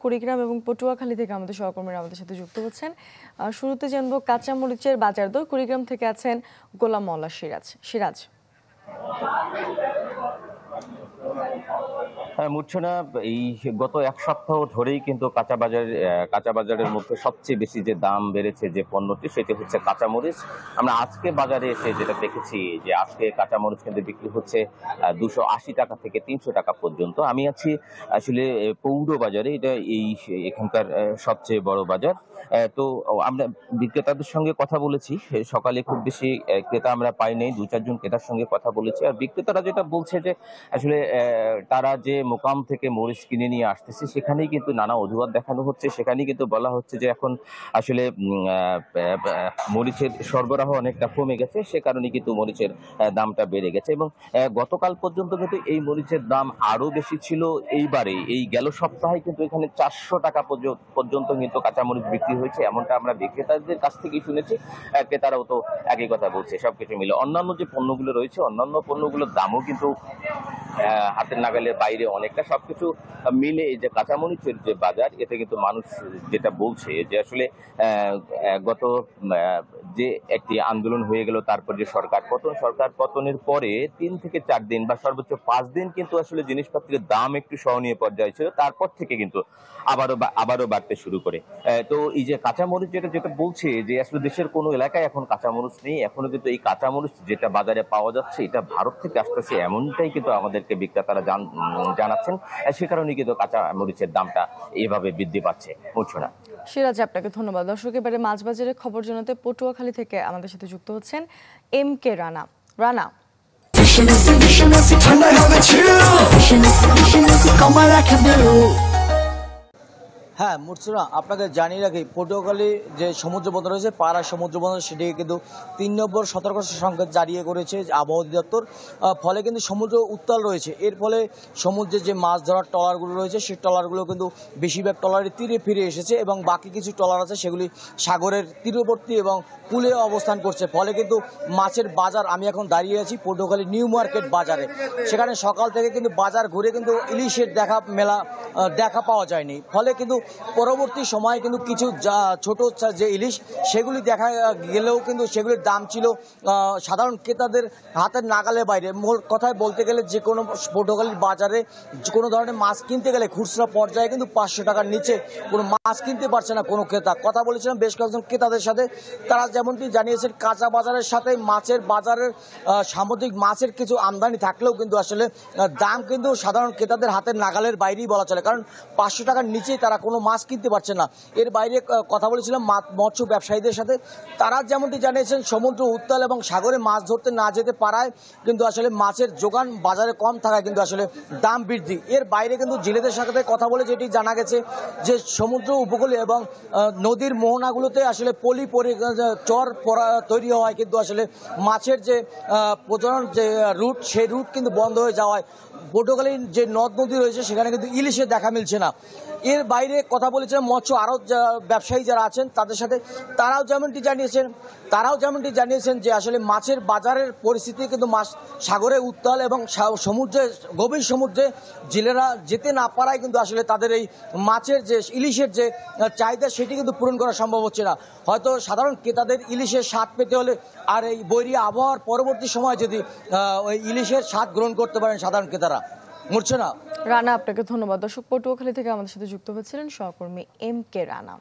কুড়িগ্রাম এবং পটুয়াখালী থেকে আমাদের সহকর্মীরা আমাদের সাথে যুক্ত হচ্ছেন। শুরুতে জানবো কাঁচামরিচের বাজার দর। কুড়িগ্রাম থেকে আছেন গোলাম মোল্লা সিরাজ। মূর্ছনা, এই গত এক সপ্তাহ ধরেই কিন্তু কাঁচা বাজারের মধ্যে সবচেয়ে বেশি যে দাম বেড়েছে যে পণ্যটি, সেটি হচ্ছে কাঁচামরিচ। আমরা আজকে বাজারে এসে যেটা দেখেছি যে আজকে কাঁচামরিচ কিন্তু বিক্রি হচ্ছে 280 টাকা থেকে 300 টাকা পর্যন্ত। আমি আছি আসলে পৌর বাজারে, এটা এখানকার সবচেয়ে বড় বাজার। তো আমরা বিক্রেতাদের সঙ্গে কথা বলেছি, সকালে খুব বেশি ক্রেতা আমরা পাই নাই, 2-4 জন ক্রেতার সঙ্গে কথা বলেছি। আর বিক্রেতারা যেটা বলছে যে আসলে তারা যে মোকাম থেকে মরিচ কিনে নিয়ে আসতেছে সেখানেই কিন্তু নানা অজুহাত দেখানো হচ্ছে। সেখানেই কিন্তু বলা হচ্ছে যে এখন আসলে মরিচের সরবরাহ অনেকটা কমে গেছে, সে কারণে কিন্তু মরিচের দামটা বেড়ে গেছে। এবং গতকাল পর্যন্ত কিন্তু এই মরিচের দাম আরো বেশি ছিল। এই গেল সপ্তাহে কিন্তু এখানে 400 টাকা পর্যন্ত কিন্তু কাঁচামরিচ বিক্রি হয়েছে, এমনটা আমরা বিক্রেতাদের কাছ থেকেই শুনেছি। ক্রেতারাও তো একই কথা বলছে। সবকিছু মিলে অন্যান্য যে পণ্যগুলো রয়েছে, অন্যান্য পণ্যগুলোর দামও কিন্তু হাতের নাগালের বাইরে অনেকটা। সবকিছু মিলে এই যে কাঁচামরিচের যে বাজার, এতে কিন্তু মানুষ যেটা বলছে যে আসলে গত যে একটি আন্দোলন হয়ে গেল, তারপর যে সরকার পতনের পরে 3 থেকে 4 দিন বা সর্বোচ্চ 5 দিন কিন্তু আসলে জিনিসপত্রের দাম একটু সহনীয় পর্যায়ে ছিল, তারপর থেকে কিন্তু আবারও বাড়তে শুরু করে। তো এই যে কাঁচামরিচ যেটা বলছে যে আসলে দেশের কোনো এলাকায় এখন কাঁচামরিচ নেই, এখনো কিন্তু এই কাঁচামরিচ যেটা বাজারে পাওয়া যাচ্ছে এটা ভারত থেকে আসতেছে, এমনটাই কিন্তু আমাদেরকে বিক্রেতারা জানাচ্ছেন। সে কারণে কিন্তু কাঁচামরিচের দামটা এভাবে বৃদ্ধি পাচ্ছে। মূর্ছনা। সিরাজ, আপনাকে ধন্যবাদ। দর্শক, এবারে মাছ বাজারের খবর জানাতে পটুয়াখালী থেকে আমাদের সাথে যুক্ত হচ্ছেন MK রানা। হ্যাঁ মূর্ছনা, আপনাকে জানিয়ে রাখি পটুয়াখালী যে সমুদ্র বন্দর রয়েছে, পাড়া সমুদ্র বন্দর, সেটিকে কিন্তু 3 নম্বর সতর্কতা সংকেত জারি করেছে আবহাওয়া অধিদপ্তর। ফলে কিন্তু সমুদ্র উত্তাল রয়েছে। এর ফলে সমুদ্রে যে মাছ ধরার ট্রলারগুলো রয়েছে সেই ট্রলারগুলো কিন্তু বেশিরভাগ ট্রলারের তীরে ফিরে এসেছে এবং বাকি কিছু ট্রলার আছে সেগুলি সাগরের তীরবর্তী এবং কূলে অবস্থান করছে। ফলে কিন্তু মাছের বাজার, আমি এখন দাঁড়িয়ে আছি পটুয়াখালী নিউ মার্কেট বাজারে। সেখানে সকাল থেকে কিন্তু বাজার ঘুরে কিন্তু ইলিশের দেখা পাওয়া যায়নি। ফলে কিন্তু পরবর্তী সময়ে কিন্তু কিছু ছোট যে ইলিশ সেগুলি দেখা গেলেও কিন্তু সেগুলির দাম ছিল সাধারণ ক্রেতাদের হাতের নাগালের বাইরে। মূল কথায় বলতে গেলে যে কোনো পটুয়াখালীর বাজারে যে কোনো ধরনের মাছ কিনতে গেলে খুচরা পর্যায়ে কিন্তু 500 টাকার নিচে কোনো মাছ কিনতে পারছে না কোনো ক্রেতা। কথা বলেছিলাম বেশ কয়েকজন ক্রেতাদের সাথে, তারা যেমনটি জানিয়েছেন কাঁচা বাজারের সাথে মাছের বাজারের সামুদ্রিক মাছের কিছু আমদানি থাকলেও কিন্তু আসলে দাম কিন্তু সাধারণ ক্রেতাদের হাতের নাগালের বাইরেই বলা চলে, কারণ 500 টাকার নিচেই তারা কোনো মাছ কিনতে পারছে না। এর বাইরে কথা বলেছিলাম মৎস্য ব্যবসায়ীদের সাথে, তারা যেমনটি জানিয়েছেন সমুদ্র উত্তাল এবং সাগরে মাছ ধরতে না যেতে পারায় কিন্তু আসলে মাছের যোগান বাজারে কম থাকায় কিন্তু আসলে দাম বৃদ্ধি। এর বাইরে কিন্তু জেলেদের সাথে কথা বলে যেটি জানা গেছে যে সমুদ্র উপকূলে এবং নদীর মোহনাগুলোতে আসলে চর তৈরি হওয়ায় কিন্তু আসলে মাছের যে প্রজনন যে রুট, সেই রুট কিন্তু বন্ধ হয়ে যাওয়ায় পটুয়াখালীর যে নদ নদী রয়েছে সেখানে কিন্তু ইলিশের দেখা মিলছে না। এর বাইরে কথা বলেছিলাম মৎস্য আরো ব্যবসায়ী যারা আছেন তাদের সাথে, তারাও যেমনটি জানিয়েছেন যে আসলে মাছের বাজারের পরিস্থিতি কিন্তু সাগরে উত্তাল এবং গভীর সমুদ্রে জেলেরা যেতে না পারায় কিন্তু আসলে তাদের এই মাছের যে ইলিশের যে চাহিদা সেটি কিন্তু পূরণ করা সম্ভব হচ্ছে না। হয়তো সাধারণ ক্রেতাদের ইলিশের স্বাদ পেতে হলে আর এই বৈরী আবহাওয়ার পরবর্তী সময় যদি ওই ইলিশের স্বাদ গ্রহণ করতে পারেন সাধারণ ক্রেতারা। মূর্ছনা। রানা, আপনাকে ধন্যবাদ। দর্শক, পটুয়াখালী থেকে আমাদের সাথে যুক্ত হয়েছিলেন সহকর্মী MK রানা।